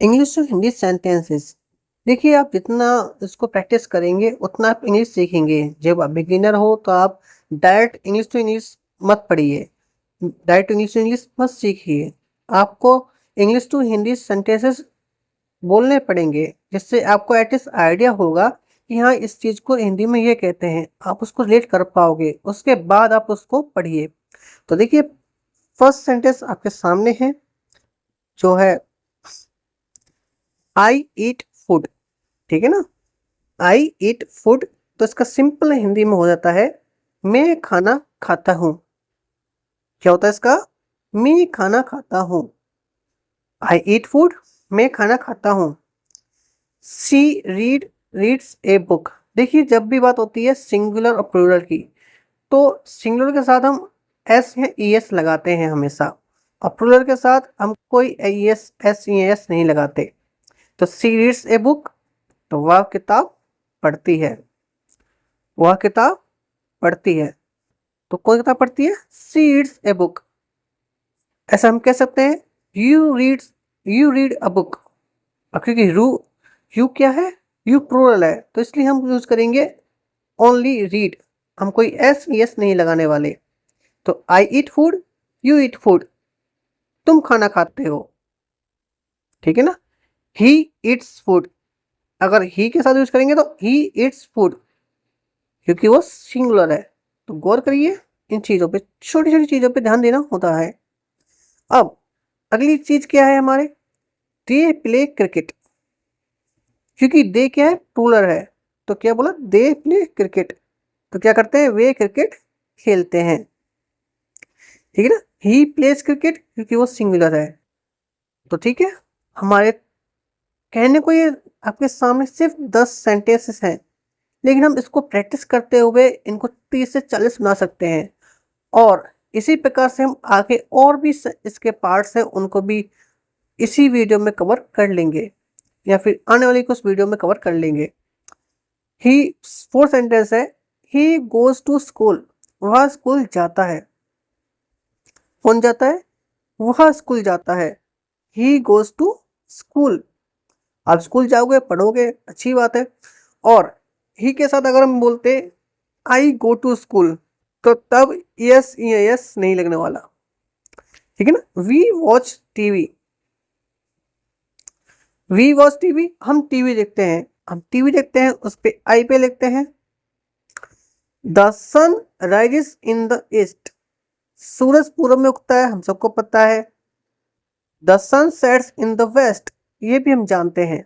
English to Hindi sentences. देखिए, आप जितना इसको प्रैक्टिस करेंगे उतना आप इंग्लिश सीखेंगे। जब आप बिगिनर हो तो आप डायरेक्ट इंग्लिश टू इंग्लिश मत पढ़िए, डायरेक्ट इंग्लिश टू इंग्लिश मत सीखिए। आपको इंग्लिश टू हिंदी सेंटेंसेस बोलने पड़ेंगे, जिससे आपको एटलीस्ट आइडिया होगा कि हाँ, इस चीज़ को हिंदी में ये कहते हैं। आप उसको रिलेट कर पाओगे, उसके बाद आप उसको पढ़िए। तो देखिए, फर्स्ट सेंटेंस आपके सामने है, जो है आई ईट फूड। ठीक है ना, आई ईट फूड। तो इसका सिंपल हिंदी में हो जाता है, मैं खाना खाता हूँ। क्या होता है इसका? मैं खाना खाता हूँ। आई ईट फूड, मैं खाना खाता हूँ। सी रीड्स ए बुक। देखिए, जब भी बात होती है सिंगुलर और प्लूरल की, तो सिंगुलर के साथ हम एस या ई एस लगाते हैं हमेशा, और प्लूरल के साथ हम कोई E S S E S नहीं लगाते। तो सी रीड्स ए बुक, तो वह किताब पढ़ती है, वह किताब पढ़ती है। तो कौन किताब पढ़ती है? सी रीड्स ए बुक। ऐसा हम कह सकते हैं, यू रीड अ बुक। क्योंकि यू क्या है? यू प्लूरल है, तो इसलिए हम यूज करेंगे ओनली रीड। हम कोई एस यस नहीं लगाने वाले। तो I eat food, you eat food, तुम खाना खाते हो। ठीक है ना। ही ईट्स फूड, अगर ही के साथ यूज करेंगे तो ही ईट्स फूड, क्योंकि वो सिंगुलर है। तो गौर करिए, इन चीजों पे, छोटी छोटी चीजों पे ध्यान देना होता है। अब अगली चीज क्या है हमारे? दे प्ले क्रिकेट। क्योंकि दे क्या है? प्लूरल है। तो क्या बोला? दे प्ले क्रिकेट। तो क्या करते हैं? वे क्रिकेट खेलते हैं। ठीक है ना। ही प्लेज क्रिकेट, क्योंकि वो सिंगुलर है। तो ठीक है, हमारे कहने को ये आपके सामने सिर्फ 10 सेंटेंसेस हैं, लेकिन हम इसको प्रैक्टिस करते हुए इनको 30 से 40 बना सकते हैं। और इसी प्रकार से हम आगे और भी इसके पार्ट्स हैं, उनको भी इसी वीडियो में कवर कर लेंगे, या फिर आने वाली कुछ वीडियो में कवर कर लेंगे। ही, फोर्थ सेंटेंस है, ही गोज टू स्कूल। वह स्कूल जाता है। कौन जाता है? वह स्कूल जाता है। He goes to school. आप स्कूल जाओगे, पढ़ोगे, अच्छी बात है। और ही के साथ अगर हम बोलते आई गो टू स्कूल, तो तब यस यस नहीं लगने वाला। ठीक है ना। We watch TV, we watch TV, हम टीवी देखते हैं। हम टीवी देखते हैं, उस पे आई पे लिखते हैं। The sun rises in the east. सूरज पूरब में उगता है, हम सबको पता है। The sun sets in the west, ये भी हम जानते हैं।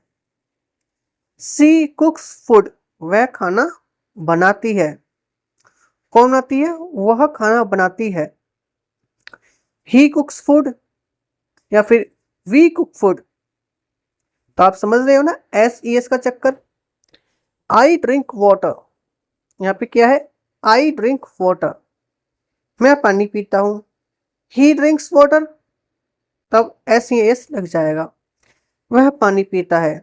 सी कुक्स फूड, वह खाना बनाती है। कौन बनाती है? वह खाना बनाती है। ही कुक्स फूड, या फिर वी कुक फूड। तो आप समझ रहे हो ना एस ई एस का चक्कर। आई ड्रिंक वाटर, यहाँ पे क्या है? आई ड्रिंक वाटर, मैं पानी पीता हूं। ही ड्रिंक्स वाटर, तब एस ई एस लग जाएगा, वह पानी पीता है।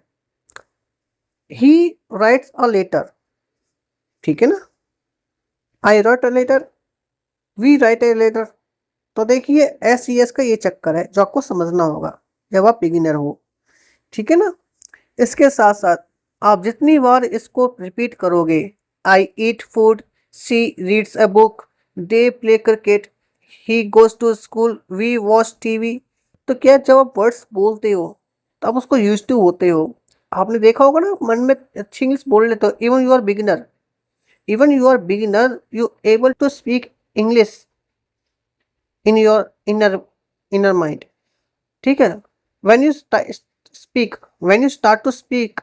He writes a letter. ठीक है ना। I write a letter, we write a letter. तो देखिए, एस ई एस का ये चक्कर है जो आपको समझना होगा जब आप बिगिनर हो। ठीक है ना। इसके साथ साथ आप जितनी बार इसको रिपीट करोगे, I eat food, she reads a book, they play cricket, he goes to school, we watch TV, तो क्या जब आप वर्ड्स बोलते हो तो आप उसको यूज टू होते हो। आपने देखा होगा ना, मन में अच्छी इंग्लिश बोल लेते हो। Even you are beginner, even you are beginner, you able to speak English in your inner mind. ठीक है। When you speak, when you start to speak,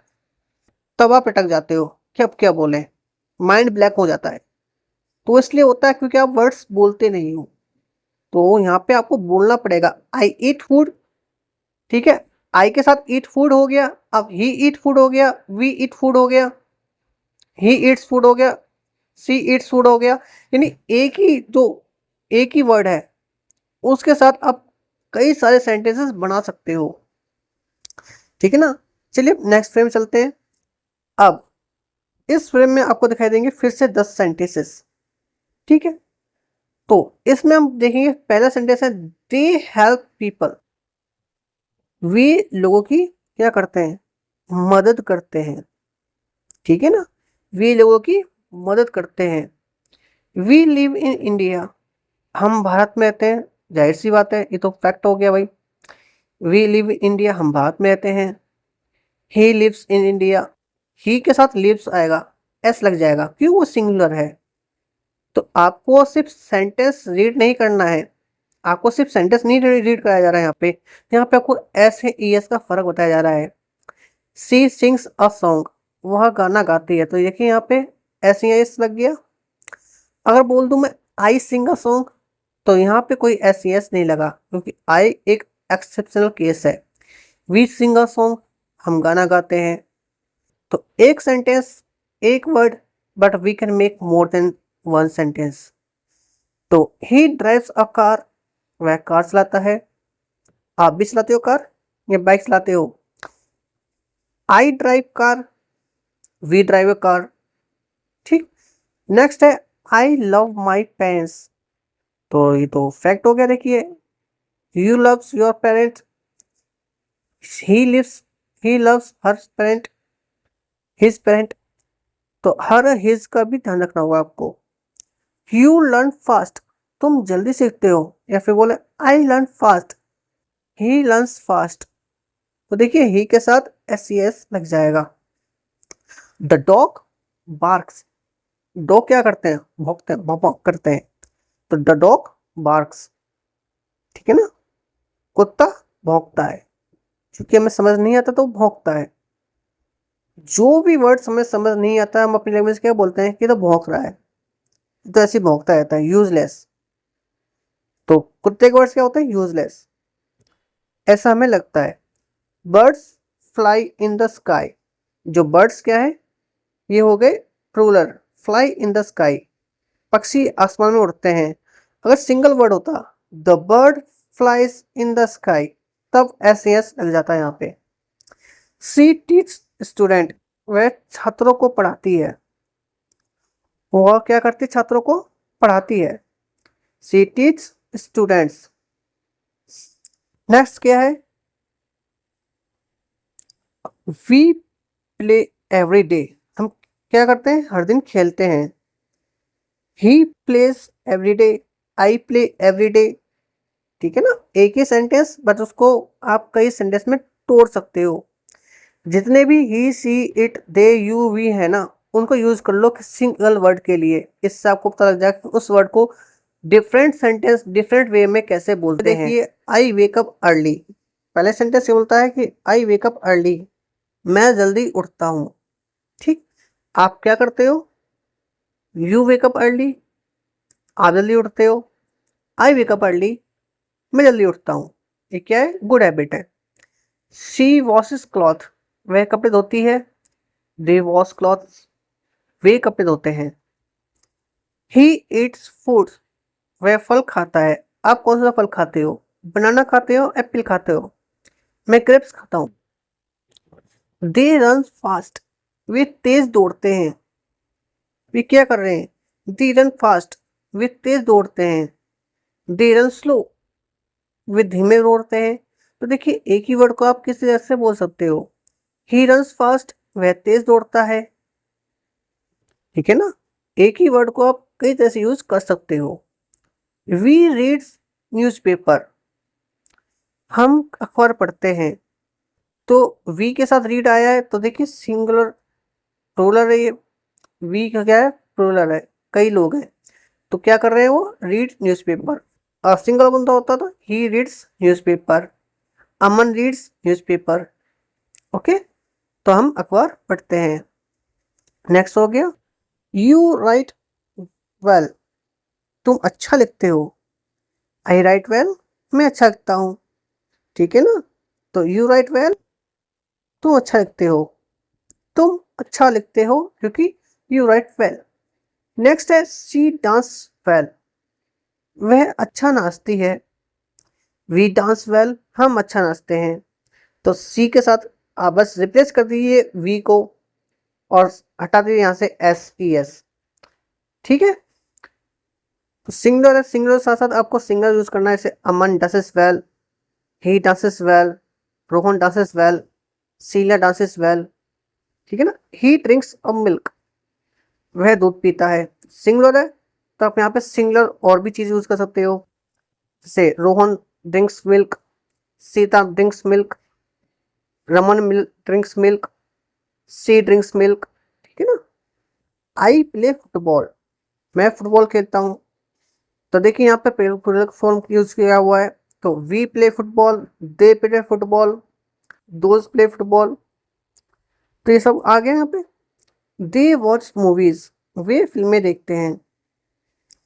तब आप अटक जाते हो कि अब क्या बोले, माइंड ब्लैक हो जाता है। तो इसलिए होता है क्योंकि आप वर्ड्स बोलते नहीं हो। तो यहाँ पे आपको बोलना पड़ेगा, आई ईट फूड। ठीक है, आई के साथ ईट फूड हो गया, अब ही ईट फूड हो गया, वी ईट फूड हो गया, ही ईट्स फूड हो गया, सी ईट्स फूड हो गया। यानी एक ही वर्ड है, उसके साथ आप कई सारे सेंटेंसेस बना सकते हो। ठीक है ना। चलिए नेक्स्ट फ्रेम चलते हैं। अब इस फ्रेम में आपको दिखाई देंगे फिर से 10 सेंटेंसेस। ठीक है। तो इसमें हम देखेंगे, पहला सेंटेंस है, दे हेल्प पीपल। वे लोगों की क्या करते हैं, मदद करते हैं, ठीक है ना, वी लोगों की मदद करते हैं। वी लिव इन इंडिया, हम भारत में रहते हैं, जाहिर सी बात है, ये तो फैक्ट हो गया भाई। वी लिव इन इंडिया, हम भारत में रहते हैं। ही लिव्स इन इंडिया, ही के साथ लिव्स आएगा, एस लग जाएगा, क्यों, वो सिंगुलर है। तो आपको सिर्फ सेंटेंस रीड नहीं करना है, आपको सिर्फ सेंटेंस नहीं रीड कराया जा रहा है यहाँ पे आपको एस है ई एस का फर्क बताया जा रहा है। सी सिंग्स अ सॉन्ग, वह गाना गाती है, तो देखिए यहाँ पे एस ई एस लग गया। अगर बोल दूं मैं आई सिंग अ सॉन्ग, तो यहाँ पे कोई एस ई एस नहीं लगा, क्योंकि आई एक एक्सेप्शनल केस है। वी सिंग अ सॉन्ग, हम गाना गाते हैं। तो एक सेंटेंस, एक word, but we can make more than one sentence. तो ही ड्राइव्स अ कार, वह कार चलाता है। आप भी चलाते हो कार या बाइक चलाते हो। I drive car, we drive a car, ठीक। नेक्स्ट है आई लव माई पेरेंट्स, तो ये तो फैक्ट हो गया। देखिए you loves your parents, he lives, he loves her parent, his parent, तो हर हिज का भी ध्यान रखना होगा आपको। यू लर्न फास्ट, तुम जल्दी सीखते हो, या फिर बोले I learn fast, he learns fast, तो देखिए ही के साथ एस सी एस लग जाएगा। द डॉग बार्क्स, डॉग क्या करते हैं, भौंकते हैं, भौं भौं करते हैं, तो द डॉग बार्क्स, ठीक है ना, कुत्ता भौंकता है, क्योंकि हमें समझ नहीं आता तो भौंकता है। जो भी वर्ड हमें समझ नहीं आता हम अपनी लैंग्वेज क्या बोलते हैं कि तो भौंक रहा है, तो ऐसे भौंकता रहता है, यूजलेस। तो कुत्ते के वर्ड्स क्या होते हैं, यूजलेस, ऐसा हमें लगता है। Birds fly in the sky, जो बर्ड्स क्या है, ये हो गए plural, fly in the sky, पक्षी आसमान में उड़ते हैं। अगर सिंगल वर्ड होता the bird flies in the sky, तब एस एस लग जाता है यहाँ पे। सी टीच स्टूडेंट, वह छात्रों को पढ़ाती है, वह क्या करती है, छात्रों को पढ़ाती है। सी टीच स्टूडेंट्स। नेक्स्ट क्या है, वी प्ले एवरी डे, हम क्या करते हैं, हर दिन खेलते हैं। He plays every day, I play every day, ठीक है ना, एक ही सेंटेंस बट उसको आप कई सेंटेंस में तोड़ सकते हो। जितने भी he she it they you we है ना, उनको यूज कर लो सिंगल वर्ड के लिए, इससे आपको पता लग जाए उस वर्ड को डिफरेंट सेंटेंस डिफरेंट वे में कैसे बोलते हैं। देखिए आई वेक अप अर्ली, पहले सेंटेंस ये बोलता है कि आई वेक अप अर्ली, मैं जल्दी उठता हूँ, ठीक। आप क्या करते हो, यू वेक अप अर्ली, आप जल्दी उठते हो। आई वेक अप अर्ली, मैं जल्दी उठता हूँ, ये क्या है, गुड हैबिट है। शी वॉशेस क्लॉथ, वह कपड़े धोती है। दे वॉश क्लॉथ्स, वे कपड़े धोते हैं। ही ईट्स फूड, वह फल खाता है। आप कौन सा फल खाते हो, बनाना खाते हो, एप्पल खाते हो। मैं ग्रेप्स खाता हूँ। दे रन फास्ट, वे तेज दौड़ते हैं। वे क्या कर रहे हैं, दे रन फास्ट, वे तेज दौड़ते हैं। दे रन स्लो, वे धीमे दौड़ते हैं। तो देखिए एक ही वर्ड को आप किस तरह से बोल सकते हो, ही रन्स फास्ट, वह तेज दौड़ता है, ठीक है ना। एक ही वर्ड को आप कई तरह से यूज कर सकते हो। वी रीड्स न्यूज़पेपर, हम अखबार पढ़ते हैं। तो वी के साथ रीड आया है, तो देखिए सिंगुलर प्लूरल है ये, वी का क्या है, प्लूरल है, कई लोग हैं, तो क्या कर रहे हैं वो, रीड न्यूज़पेपर। और सिंगल बंदा होता तो he reads newspaper, Aman reads newspaper, okay. तो हम अखबार पढ़ते हैं। नेक्स्ट हो गया, यू राइट वेल, तुम अच्छा लिखते हो। आई राइट वेल, मैं अच्छा लिखता हूँ, ठीक है ना। तो यू राइट वेल, तुम अच्छा लिखते हो, तुम अच्छा लिखते हो क्योंकि यू राइट वेल। नेक्स्ट है शी डांस वेल, वह अच्छा नाचती है। वी डांस वेल, हम अच्छा नाचते हैं। तो सी के साथ आप बस रिप्लेस कर दीजिए वी को और हटा दीजिए यहाँ से एस ई एस, ठीक है। तो सिंगलर है, सिंगलर साथ साथ आपको सिंगल यूज करना है, जैसे Aman dances well, he dances well, Rohan dances well, Sheela dances well, ठीक है ना। ही ड्रिंक्स अ मिल्क, वह दूध पीता है। सिंगुलर है तो आप यहाँ पे सिंगुलर और भी चीज यूज कर सकते हो, जैसे Rohan drinks milk, Sita drinks milk, Raman drinks milk, she drinks milk, ठीक है ना। आई प्ले फुटबॉल, मैं फुटबॉल खेलता हूँ। तो देखिए यहाँ पे प्लूरल फॉर्म यूज किया हुआ है, तो we play football, they play football, those play football, तो ये सब आ गया यहाँ पे। दे वॉच मूवीज, वे फिल्में देखते हैं।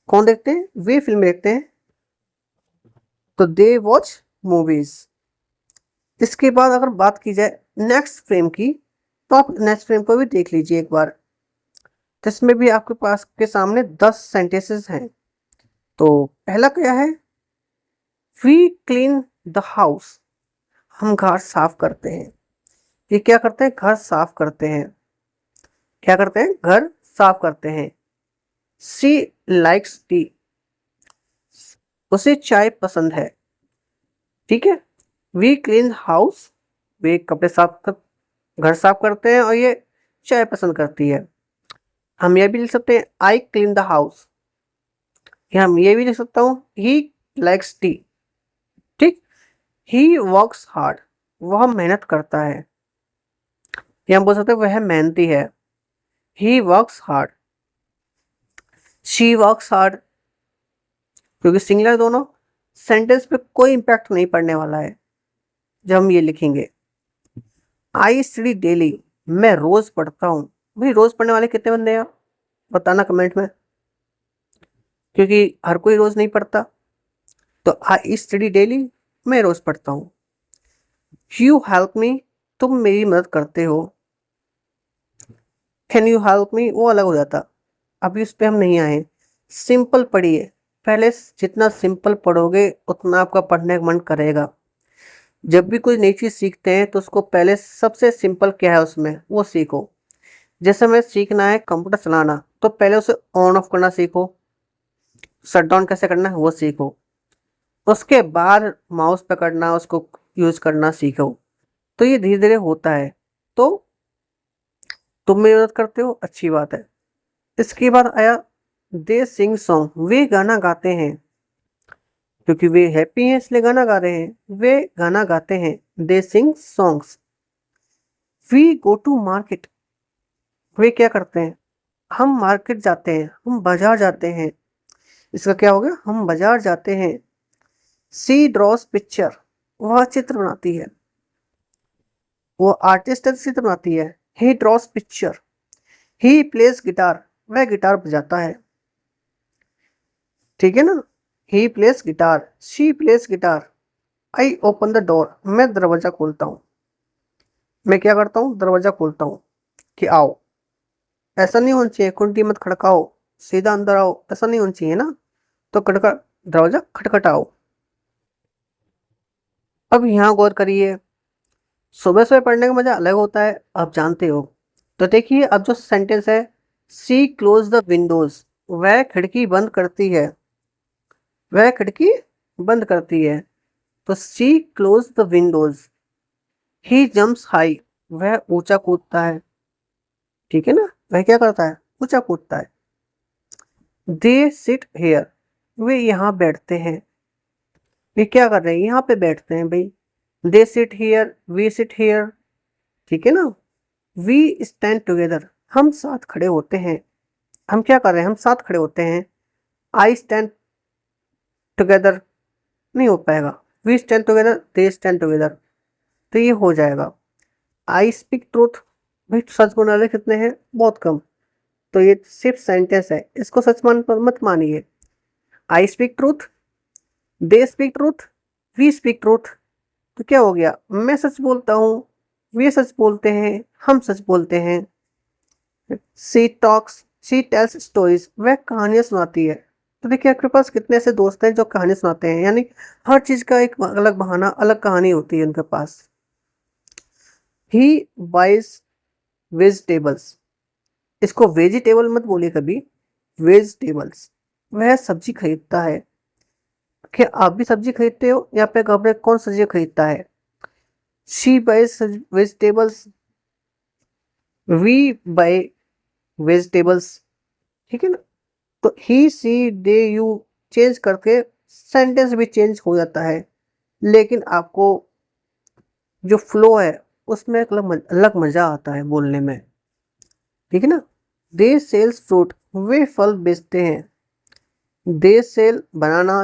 कौन देखते हैं? वे फिल्में देखते हैं, तो दे वॉच मूवीज। इसके बाद अगर बात की जाए नेक्स्ट फ्रेम की, तो आप नेक्स्ट फ्रेम को भी देख लीजिए एक बार। तो इसमें भी आपके पास के सामने 10 सेंटेंसेस हैं। तो पहला क्या है? वी क्लीन द हाउस, हम घर साफ करते हैं। ये क्या करते हैं? घर साफ करते हैं। क्या करते हैं? घर साफ करते हैं। सी लाइक्स टी, उसे चाय पसंद है। ठीक है, वी क्लीन हाउस, वे कपड़े साफ कर, घर साफ करते हैं, और ये चाय पसंद करती है। हम ये भी लिख सकते हैं आई क्लीन द हाउस, या हम ये भी लिख सकता हूँ ही लाइक्स टी। ठीक, ही वर्क्स हार्ड, वह मेहनत करता है। या हम बोल सकते हैं वह मेहनती है। He works hard, she works hard, क्योंकि सिंगुलर दोनों, सेंटेंस पे कोई इंपैक्ट नहीं पड़ने वाला है जब हम ये लिखेंगे। आई स्टडी डेली, मैं रोज पढ़ता हूँ। भाई रोज पढ़ने वाले कितने बंदे हैं? बताना कमेंट में, क्योंकि हर कोई रोज नहीं पढ़ता। तो आई स्टडी डेली, मैं रोज पढ़ता हूँ। यू हेल्प मी, तुम मेरी मदद करते हो। कैन यू हेल्प मी वो अलग हो जाता, अभी उस पर हम नहीं आए। सिंपल पढ़िए, पहले जितना सिंपल पढ़ोगे उतना आपका पढ़ने का मन करेगा। जब भी कोई नई चीज सीखते हैं तो उसको पहले सबसे सिंपल क्या है उसमें वो सीखो। जैसे हमें सीखना है कंप्यूटर चलाना, तो पहले उसे ऑन ऑफ करना सीखो, शट डाउन कैसे करना है वो सीखो। उसके बाद माउस पकड़ना, उसको यूज करना सीखो। तो ये धीरे धीरे होता है। तो तुम मेरी मदद करते हो, अच्छी बात है। इसके बाद आया दे सिंग सॉन्ग, वे गाना गाते हैं। क्योंकि वे हैप्पी हैं इसलिए गाना गा रहे हैं, वे गाना गाते हैं। They sing songs. We go to market, वे क्या करते हैं? हम मार्केट जाते हैं, हम बाजार जाते हैं। इसका क्या हो गया? हम बाजार जाते हैं। सी ड्रॉस पिक्चर, वह चित्र बनाती है, वो आर्टिस्ट है, चित्र बनाती है। He draws picture. He plays guitar, वह गिटार बजाता है। ठीक है ना, he plays guitar, she plays guitar. I open the door, मैं दरवाजा खोलता हूँ। मैं क्या करता हूँ? दरवाजा खोलता हूँ कि आओ। ऐसा नहीं होना चाहिए कुंडी मत खड़काओ, सीधा अंदर आओ, ऐसा नहीं होना चाहिए ना। तो खटखट, दरवाजा खटखटाओ। अब यहाँ गौर करिए, सुबह सुबह पढ़ने का मजा अलग होता है, आप जानते हो। तो देखिए अब जो सेंटेंस है, सी क्लोज द विंडोज, वह खिड़की बंद करती है। वह खिड़की बंद करती है, तो she close the windows. He jumps high, वह ऊंचा कूदता है। ठीक है ना, वह क्या करता है? ऊंचा कूदता है। दे सिट हेयर, वे यहाँ बैठते हैं। वे क्या कर रहे हैं? यहाँ पे बैठते हैं भाई। They sit here, we sit here. ठीक है ना। वी स्टैंड टुगेदर, हम साथ खड़े होते हैं। हम क्या कर रहे हैं? हम साथ खड़े होते हैं। आई स्टैंड टुगेदर नहीं हो पाएगा। We stand together, they stand together, तो ये हो जाएगा। आई स्पीक ट्रूथ, भाई सच बोलने वाले कितने हैं? बहुत कम। तो ये सिर्फ सेंटेंस है, इसको सच मान मत मानिए। I speak truth, they speak truth, we speak truth. तो क्या हो गया? मैं सच बोलता हूँ, वे सच बोलते हैं, हम सच बोलते हैं। सी टॉक्स, शी टेल्स स्टोरीज, वह कहानियां सुनाती है। तो देखिए आपके पास कितने ऐसे दोस्त हैं जो कहानी सुनाते हैं, यानी हर चीज का एक अलग बहाना, अलग कहानी होती है उनके पास। ही बाइज वेजिटेबल्स, इसको वेजिटेबल मत बोलिए कभी, वेजिटेबल्स। वह सब्जी खरीदता है। क्या आप भी सब्जी खरीदते हो? या पे कपड़े कौन सब्जी खरीदता है? She buys vegetables, we buy vegetables, ठीक है ना। तो he she they you change करके सेंटेंस भी चेंज हो जाता है, लेकिन आपको जो फ्लो है उसमें एक अलग मजा आता है बोलने में, ठीक है ना। दे सेल्स फ्रूट, वे फल बेचते हैं। दे सेल बनाना,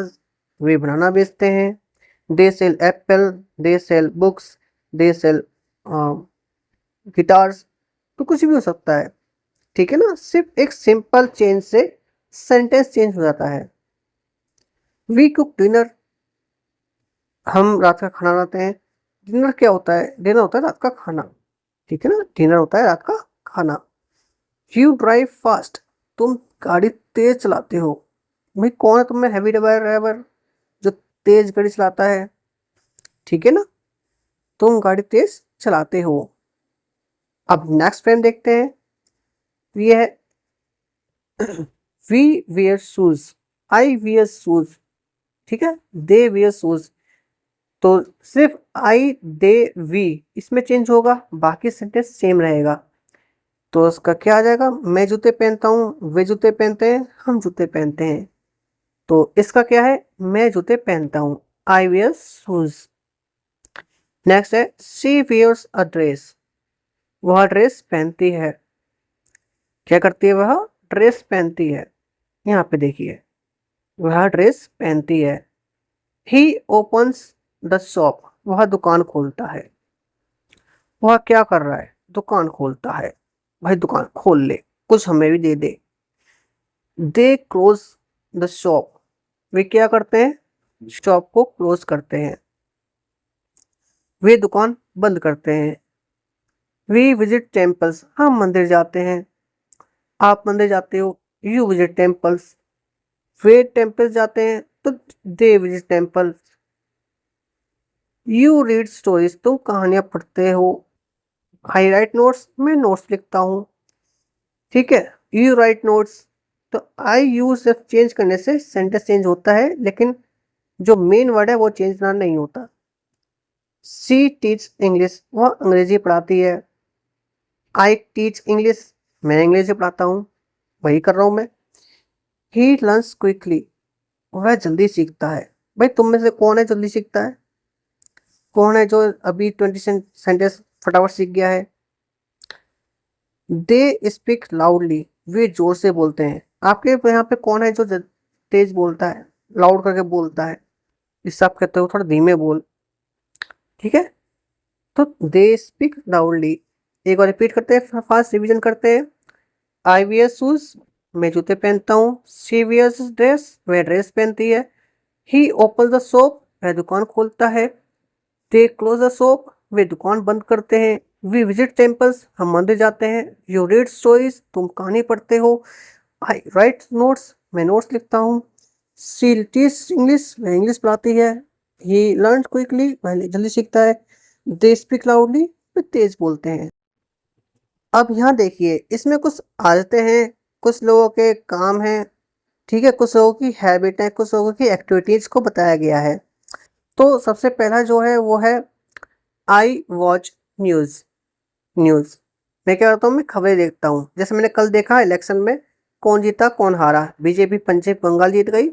वे बनाना बेचते हैं। They sell Apple, they sell books, they sell guitars, तो कुछ भी हो सकता है, ठीक है ना। सिर्फ एक सिंपल चेंज से सेंटेंस चेंज हो जाता है। वी कुक डिनर, हम रात का खाना बनाते हैं। डिनर क्या होता है? डिनर होता है रात का खाना, ठीक है ना। डिनर होता है रात का खाना। यू ड्राइव फास्ट, तुम गाड़ी तेज चलाते हो। भाई कौन है तुम में हैवी ड्राइवर जो तेज गाड़ी चलाता है, ठीक है ना। तुम गाड़ी तेज चलाते हो। अब नेक्स्ट फ्रेम देखते हैं, ये है we wear shoes, I wear shoes, ठीक है। दे वियर शूज, तो सिर्फ आई दे वी इसमें चेंज होगा, बाकी सेंटेंस सेम रहेगा। तो उसका क्या आ जाएगा? मैं जूते पहनता हूँ, वे जूते पहनते हैं, हम जूते पहनते हैं। तो इसका क्या है? मैं जूते पहनता हूँ, आई वियर शूज। नेक्स्ट है शी वियर्स अ ड्रेस, वह ड्रेस पहनती है। क्या करती है? वह ड्रेस पहनती है। यहाँ पे देखिए, वह ड्रेस पहनती है। ही ओपन्स द शॉप, वह दुकान खोलता है। वह क्या कर रहा है? दुकान खोलता है। भाई दुकान खोल ले, कुछ हमें भी दे दे। दे क्लोज द शॉप, वे क्या करते हैं? शॉप को क्लोज करते हैं। वे दुकान बंद करते हैं। वी विजिट टेम्पल्स, हम मंदिर जाते हैं। आप मंदिर जाते हो, you visit temples. Way temples जाते हैं, तो they visit temples. You read stories, तुम कहानियां पढ़ते हो। आई राइट नोट्स, मैं नोट्स लिखता हूँ, ठीक है। यू राइट नोट्स, तो आई यूज सिर्फ चेंज करने से सेंटेंस चेंज होता है, लेकिन जो मेन वर्ड है वो चेंज ना नहीं होता। सी टीच इंग्लिश, वह अंग्रेजी पढ़ाती है। आई टीच इंग्लिश, मैं अंग्रेजी पढ़ाता हूँ, वही कर रहा हूँ मैं। ही लर्न्स क्विकली, वह जल्दी सीखता है। भाई तुम में से कौन है जल्दी सीखता है? कौन है जो अभी 20 सेंटेंस फटाफट सीख गया है? दे स्पीक लाउडली, वे जोर से बोलते हैं। आपके यहाँ पे कौन है जो तेज बोलता है, लाउड करके बोलता है? इससे आप कहते हो थोड़ा धीमे बोल, ठीक है। तो दे स्पीक लाउडली, एक बार रिपीट करते हैं, फास्ट रिवीजन करते हैं। आई वियर शूज, मैं जूते पहनता हूँ। शी वियर्स ड्रेस, वह ड्रेस पहनती है। ही ओपन द शॉप, वह दुकान खोलता है। दे क्लोज द शॉप, वे दुकान बंद करते हैं। वी विजिट टेम्पल्स, हम मंदिर जाते हैं। यू रीड स्टोरीज, तुम कहानी पढ़ते हो। आई राइट नोट्स, मैं नोट्स लिखता हूँ। शी टीच इंग्लिश, वह इंग्लिश पढ़ाती है। ही लर्न क्विकली, वह जल्दी सीखता है। दे स्पीक लाउडली, वे तेज बोलते हैं। अब यहाँ देखिए, इसमें कुछ आदतें हैं, कुछ लोगों के काम हैं, ठीक है, कुछ लोगों की हैबिट है, कुछ लोगों की एक्टिविटीज को बताया गया है। तो सबसे पहला जो है वो है आई वॉच न्यूज। न्यूज, मैं क्या करता हूँ? मैं खबरें देखता हूँ। जैसे मैंने कल देखा इलेक्शन में कौन जीता कौन हारा, बीजेपी पंजाब बंगाल जीत गई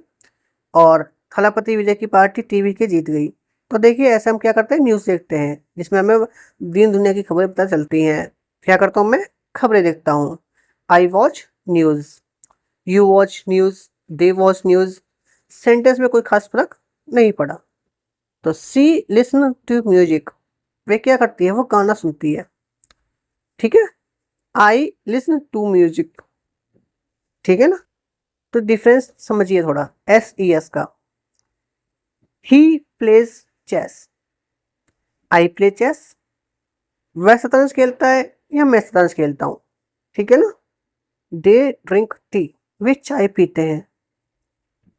और थलापति विजय की पार्टी टीवी की जीत गई। तो देखिए ऐसे हम क्या करते हैं? न्यूज़ देखते हैं, जिसमें हमें दिन दुनिया की खबरें पता चलती हैं। क्या करता हूँ मैं? खबरें देखता हूँ। I watch news, you watch news, they watch news, sentence में कोई खास फर्क नहीं पड़ा। तो सी लिसन टू म्यूजिक, वे क्या करती है? वो गाना सुनती है, ठीक है। आई लिसन टू म्यूजिक, ठीक है ना। तो डिफरेंस समझिए थोड़ा, एस ई एस का। He plays chess, I play chess, वह शतरंज खेलता है या मैं शतरंज खेलता हूँ, ठीक है ना। दे ड्रिंक टी, वे चाय पीते हैं।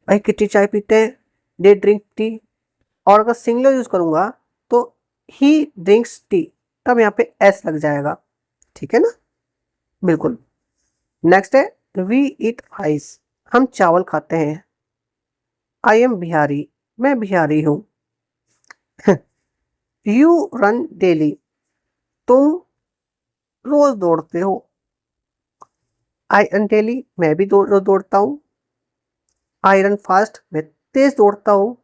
भाई कितनी चाय पीते हैं? They drink tea. और अगर सिंगुलर यूज करूंगा तो ही ड्रिंक्स टी, तब यहाँ पे एस लग जाएगा, ठीक है ना। बिल्कुल। नेक्स्ट है वी ईट राइस, हम चावल खाते हैं। आई एम बिहारी, मैं बिहारी हूँ यू रन डेली, तुम रोज दौड़ते हो। आई रन डेली, मैं भी रोज दौड़ता हूँ। आई रन फास्ट, मैं तेज दौड़ता हूँ।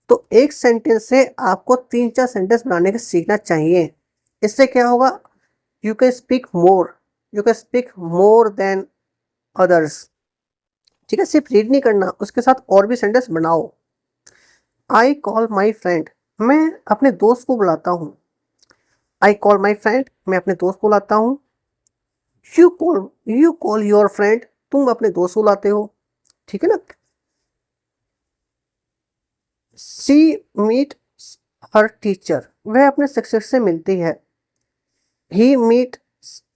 तो एक सेंटेंस से आपको 3-4 सेंटेंस बनाने का सीखना चाहिए। इससे क्या होगा, you can speak more, you can speak more than others. ठीक है, सिर्फ रीड नहीं करना, उसके साथ और भी सेंटेंस बनाओ। आई कॉल माई फ्रेंड, मैं अपने दोस्त को बुलाता हूँ। आई कॉल माई फ्रेंड, मैं अपने दोस्त को बुलाता हूँ। यू कॉल योर फ्रेंड, तुम अपने दोस्त को बुलाते हो। ठीक है ना। सी मीट हर टीचर, वह अपने शिक्षक से मिलती है। He meet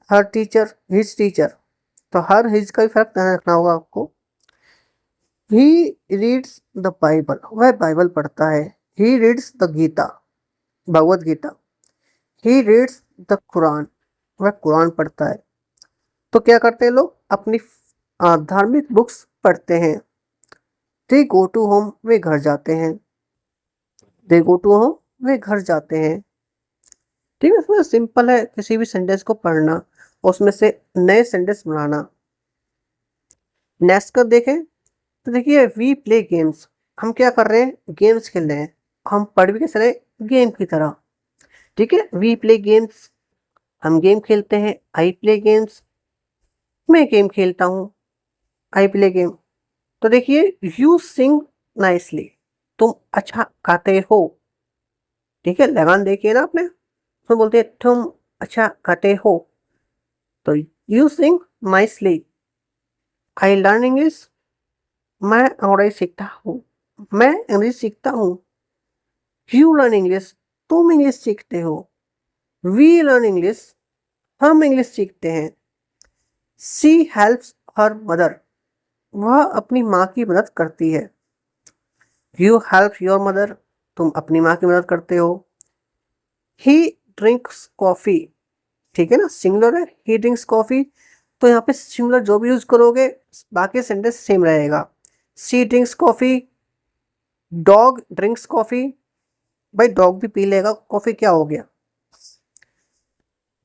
her teacher, his teacher. तो हर हिज का भी फर्क ध्यान रखना होगा आपको। ही रीड्स द बाइबल, वह बाइबल पढ़ता है। He reads the Gita, Bhagavad Gita. He reads the Quran, वह कुरान पढ़ता है। तो क्या करते हैं लोग, अपनी धार्मिक बुक्स पढ़ते हैं। दे गो टू होम, वे घर जाते हैं। दे गो टू होम, वे घर जाते हैं। ठीक है, इसमें सिंपल है किसी भी सेंटेंस को पढ़ना, उसमें से नए सेंटेंस बनाना। नेक्स्ट कर देखें, तो देखिए वी प्ले गेम्स, हम क्या कर रहे हैं, गेम्स खेल रहे हैं। हम पढ़ भी कैसे रहे, गेम की तरह। ठीक है, वी प्ले गेम्स, हम गेम खेलते हैं। आई प्ले गेम्स, मैं गेम खेलता हूँ। I play game. तो देखिए यू सिंग नाइसली, तुम अच्छा गाते हो। ठीक है, लगान देखिए ना आपने, उसमें बोलते हैं तुम अच्छा गाते हो। तो you sing nicely. I learn English, मैं अंग्रेजी सीखता हूँ। मैं अंग्रेजी सीखता हूँ। यू लर्न इंग्लिश, तुम इंग्लिश सीखते हो। वी लर्न इंग्लिश, हम इंग्लिश सीखते हैं। सी हेल्प्स हर मदर, वह अपनी माँ की मदद करती है। यू हेल्प योर मदर, तुम अपनी माँ की मदद करते हो। ही ड्रिंक्स कॉफी, ठीक है ना, सिंगुलर है, ही ड्रिंक्स कॉफी। तो यहाँ पे सिंगुलर जो भी यूज करोगे बाकी सेंटेंस सेम रहेगा। She drinks coffee, dog drinks coffee, भाई डॉग भी पी लेगा, कॉफी क्या हो गया।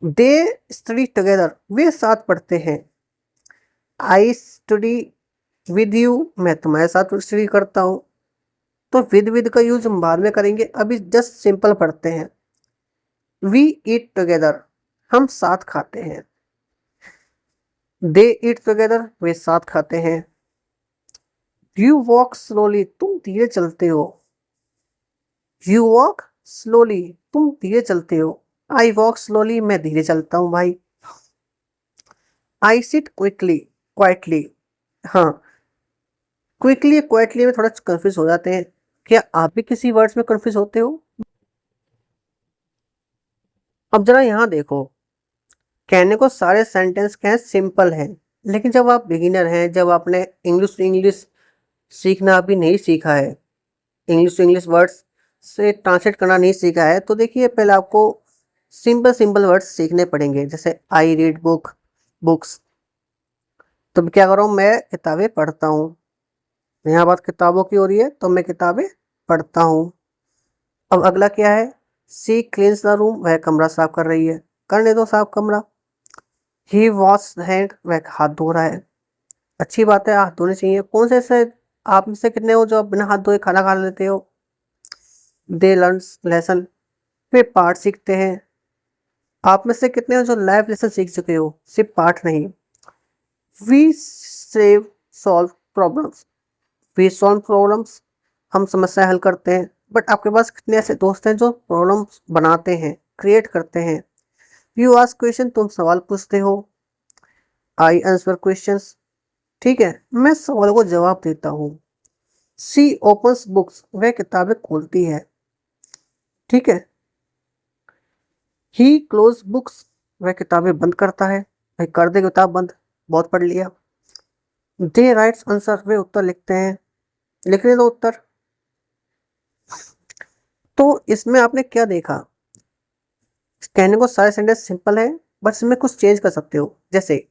दे स्टडी टुगेदर, वे साथ पढ़ते हैं। आई स्टडी विद यू, मैं तुम्हारे साथ स्टडी करता हूँ। तो विद का यूज हम बाद में करेंगे, अभी जस्ट सिंपल पढ़ते हैं। वी ईट टुगेदर, हम साथ खाते हैं। दे ईट टुगेदर, वे साथ खाते हैं। यू वॉक स्लोली, तुम धीरे चलते हो। यू वॉक स्लोली, तुम धीरे चलते हो। आई वॉक स्लोली, मैं धीरे चलता हूँ भाई। I sit quickly, quietly. हाँ, क्विकली क्वाइटली में थोड़ा कंफ्यूज हो जाते हैं। क्या आप भी किसी वर्ड्स में कंफ्यूज होते हो। अब जरा यहाँ देखो, कहने को सारे सेंटेंस क्या है, सिंपल है। लेकिन जब आप बिगिनर हैं, जब आपने इंग्लिश टू इंग्लिश सीखना अभी नहीं सीखा है, इंग्लिश टू इंग्लिश वर्ड्स से ट्रांसलेट करना नहीं सीखा है, तो देखिए पहले आपको सिंपल सिंपल वर्ड्स सीखने पड़ेंगे। जैसे आई रीड बुक्स। तो क्या कर रहा हूँ, मैं किताबें पढ़ता हूँ। यहाँ बात किताबों की हो रही है, तो मैं किताबें पढ़ता हूँ। अब अगला क्या है, सी क्लीन्स द रूम, वह कमरा साफ कर रही है। करने दो साफ कमरा। ही वॉश हैंड, वह हाथ धो रहा है। अच्छी बात है, हाथ धोने चाहिए। कौन से ऐसे आप में से कितने हो जो बिना हाथ धोए खाना खा लेते हो। दे लर्न्स लेसन, वे पाठ सीखते हैं। आप में से कितने हो जो लाइफ लेसन सीख चुके हो, सिर्फ पाठ नहीं। We save solve problems, we solve problems, हम समस्या हल करते हैं। बट आपके पास कितने ऐसे दोस्त हैं जो प्रॉब्लम्स बनाते हैं, क्रिएट करते हैं। यू आस्क क्वेश्चन, तुम सवाल पूछते हो। आई आंसर क्वेश्चंस, ठीक है, मैं सवालों को जवाब देता हूँ। सी ओपन्स बुक्स, वह किताबें खोलती है। ठीक है। ही क्लोज बुक्स, वह किताबें बंद करता है। भाई कर दे किताब बंद, बहुत पढ़ लिया। दे राइट्स आंसर, वे उत्तर लिखते हैं। लिखने दो उत्तर। तो इसमें आपने क्या देखा, कहने को सारे सेंटेंस सिंपल है, बट इसमें कुछ चेंज कर सकते हो। जैसे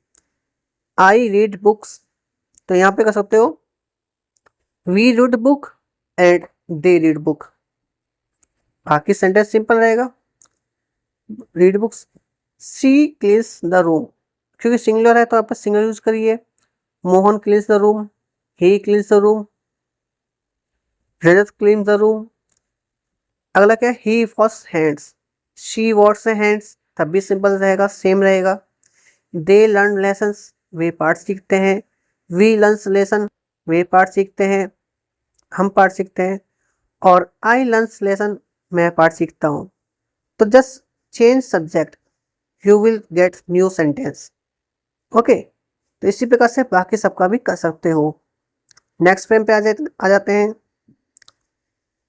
आई रीड बुक्स, तो यहाँ पे कर सकते हो we read book and they read book. बाकी सेंटेंस सिंपल रहेगा। Read books. She cleans the room, क्योंकि सिंगुलर है तो आप सिंगुलर यूज करिए। Mohan cleans the room, he cleans the room, Rajat cleans the room. अगला क्या है, he wash hands, she wash hands, तब भी सिंपल रहेगा, सेम रहेगा। दे लर्न लेसन्स, वे पाठ सीखते हैं। वी लर्न्स लेसन, वे पाठ सीखते हैं, हम पाठ सीखते हैं। और आई लर्न्स लेसन, मैं पाठ सीखता हूँ। तो just change subject, you will get new sentence. Okay, तो इसी प्रकार से बाकी सबका भी कर सकते हो। नेक्स्ट फ्रेम पे आ जाते हैं।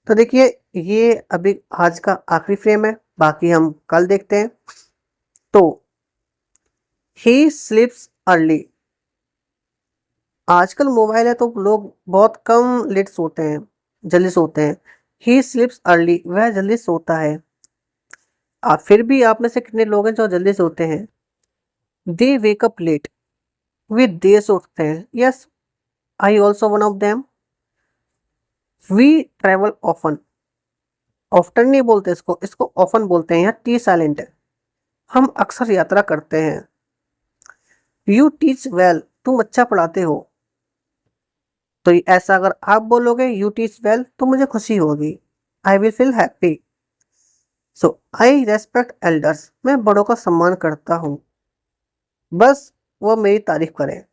तो देखिए ये अभी आज का आखिरी फ्रेम है, बाकी हम कल देखते हैं। तो ही स्लीप्स अर्ली, आजकल मोबाइल है तो लोग बहुत कम लेट सोते हैं, जल्दी सोते हैं। ही स्लीप्स अर्ली, वह जल्दी सोता है। आप फिर भी आप में से कितने लोग हैं जो जल्दी सोते हैं? दे वेक अप लेट, वे देर से उठते हैं। Yes, I also one of them. We travel often, often नहीं बोलते इसको, इसको ऑफन बोलते हैं, यहाँ टी साइलेंट है। हम अक्सर यात्रा करते हैं। यू टीच वेल, तुम अच्छा पढ़ाते हो। तो ऐसा अगर आप बोलोगे यू टीच वेल तो मुझे खुशी होगी, I will feel happy. So I respect elders, मैं बड़ों का सम्मान करता हूँ, बस वो मेरी तारीफ करें।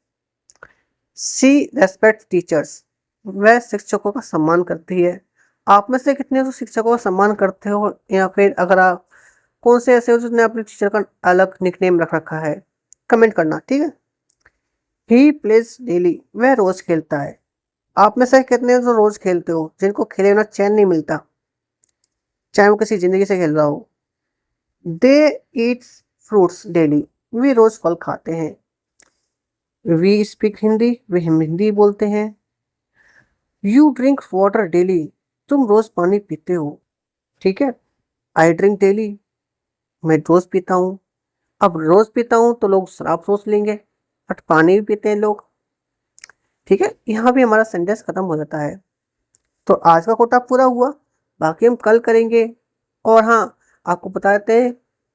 सी रेस्पेक्ट टीचर्स, वह शिक्षकों का सम्मान करती है। आप में से कितने तो शिक्षकों का सम्मान करते हो, या फिर अगर आप कौन से ऐसे हो जिसने अपने टीचर का अलग निकनेम रख रखा है, कमेंट करना, ठीक है। ही प्लेज डेली, वह रोज खेलता है। आप में से कितने तो रोज खेलते हो, जिनको खेले बिना चैन नहीं मिलता, चाहे वो किसी जिंदगी से खेल रहा हो। दे ईट्स फ्रूट्स डेली, वे रोज फल खाते हैं। वी स्पीक हिंदी, वे हिंदी बोलते हैं। यू ड्रिंक वाटर डेली, तुम रोज पानी पीते हो, ठीक है। आई ड्रिंक डेली, मैं रोज पीता हूँ। अब रोज पीता हूँ तो लोग शराब सोच लेंगे, बट पानी भी पीते हैं लोग, ठीक है। यहाँ भी हमारा सेंटेंस खत्म हो जाता है। तो आज का कोटा पूरा हुआ, बाकी हम कल करेंगे। और हाँ, आपको बता देते हैं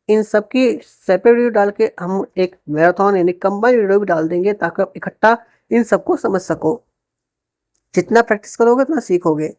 इन सब की सेपरेट वीडियो डाल के हम एक मैराथन यानी कंबाइंड वीडियो भी डाल देंगे, ताकि आप इकट्ठा इन सबको समझ सको। जितना प्रैक्टिस करोगे उतना सीखोगे।